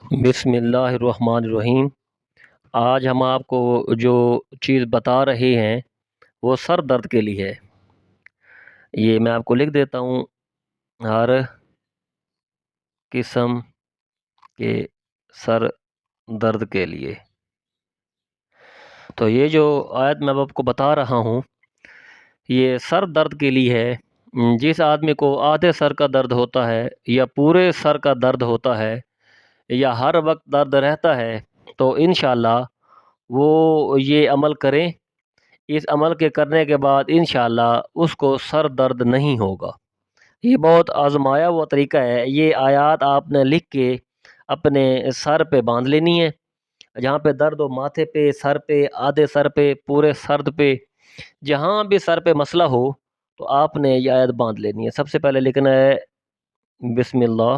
بسم اللہ الرحمن الرحیم۔ آج ہم آپ کو جو چیز بتا رہے ہیں وہ سر درد کے لیے ہے۔ یہ میں آپ کو لکھ دیتا ہوں، ہر قسم کے سر درد کے لیے۔ تو یہ جو آیت میں آپ کو بتا رہا ہوں یہ سر درد کے لیے ہے۔ جس آدمی کو آدھے سر کا درد ہوتا ہے یا پورے سر کا درد ہوتا ہے یا ہر وقت درد رہتا ہے تو انشاءاللہ وہ یہ عمل کریں۔ اس عمل کے کرنے کے بعد انشاءاللہ اس کو سر درد نہیں ہوگا۔ یہ بہت آزمایا ہوا طریقہ ہے۔ یہ آیات آپ نے لکھ کے اپنے سر پہ باندھ لینی ہے، جہاں پہ درد ہو، ماتھے پہ، سر پہ، آدھے سر پہ، پورے سر پہ، جہاں بھی سر پہ مسئلہ ہو تو آپ نے یہ آیت باندھ لینی ہے۔ سب سے پہلے لکھنا ہے بسم اللہ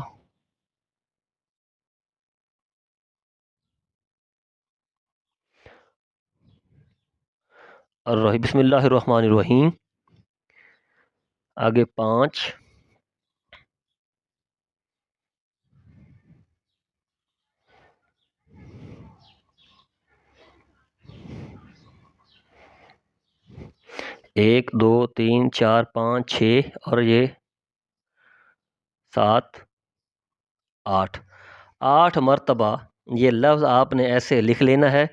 بسم اللہ الرحمن الرحیم، آگے 5، 1 2 3 4 5 6 اور یہ 7 8 8 مرتبہ یہ لفظ آپ نے ایسے لکھ لینا ہے،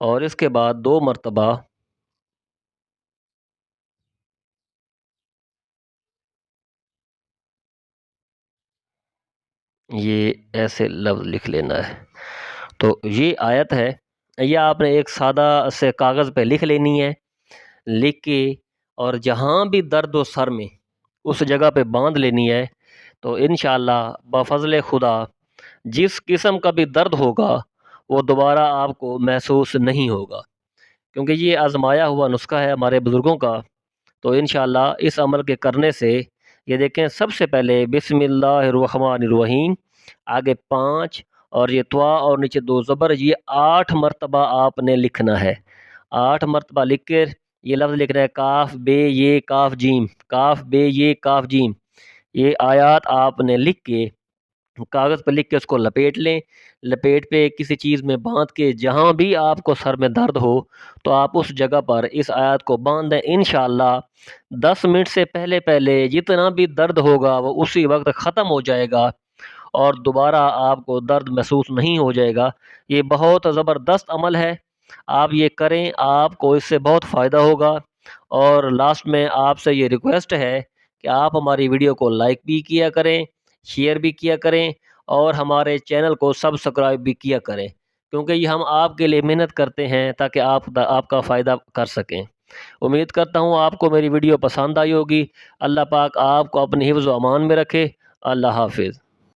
اور اس کے بعد 2 مرتبہ یہ ایسے لفظ لکھ لینا ہے۔ تو یہ آیت ہے، یہ آپ نے ایک سادہ سے کاغذ پہ لکھ لینی ہے، لکھ کے اور جہاں بھی درد ہو سر میں اس جگہ پہ باندھ لینی ہے۔ تو انشاءاللہ بفضل خدا جس قسم کا بھی درد ہوگا وہ دوبارہ آپ کو محسوس نہیں ہوگا، کیونکہ یہ آزمایا ہوا نسخہ ہے ہمارے بزرگوں کا۔ تو انشاءاللہ اس عمل کے کرنے سے یہ دیکھیں، سب سے پہلے بسم اللہ الرحمن الرحیم، آگے 5 اور یہ توا اور نیچے 2 زبر، یہ 8 مرتبہ آپ نے لکھنا ہے۔ 8 مرتبہ لکھ کے یہ لفظ لکھنا ہے، کاف بے یہ کاف جیم، کاف بے یہ کاف جیم۔ یہ آیات آپ نے لکھ کے کاغذ پہ لکھ کے اس کو لپیٹ لیں، لپیٹ پہ کسی چیز میں باندھ کے جہاں بھی آپ کو سر میں درد ہو تو آپ اس جگہ پر اس آیات کو باندھ دیں۔ انشاءاللہ 10 منٹ سے پہلے پہلے جتنا بھی درد ہوگا وہ اسی وقت ختم ہو جائے گا اور دوبارہ آپ کو درد محسوس نہیں ہو جائے گا۔ یہ بہت زبردست عمل ہے، آپ یہ کریں، آپ کو اس سے بہت فائدہ ہوگا۔ اور لاسٹ میں آپ سے یہ ریکویسٹ ہے کہ آپ ہماری ویڈیو کو لائک بھی کیا کریں، شیئر بھی کیا کریں، اور ہمارے چینل کو سبسکرائب بھی کیا کریں، کیونکہ یہ ہم آپ کے لیے محنت کرتے ہیں تاکہ آپ کا فائدہ کر سکیں۔ امید کرتا ہوں آپ کو میری ویڈیو پسند آئی ہوگی۔ اللہ پاک آپ کو اپنے حفظ و امان میں رکھے۔ اللہ حافظ۔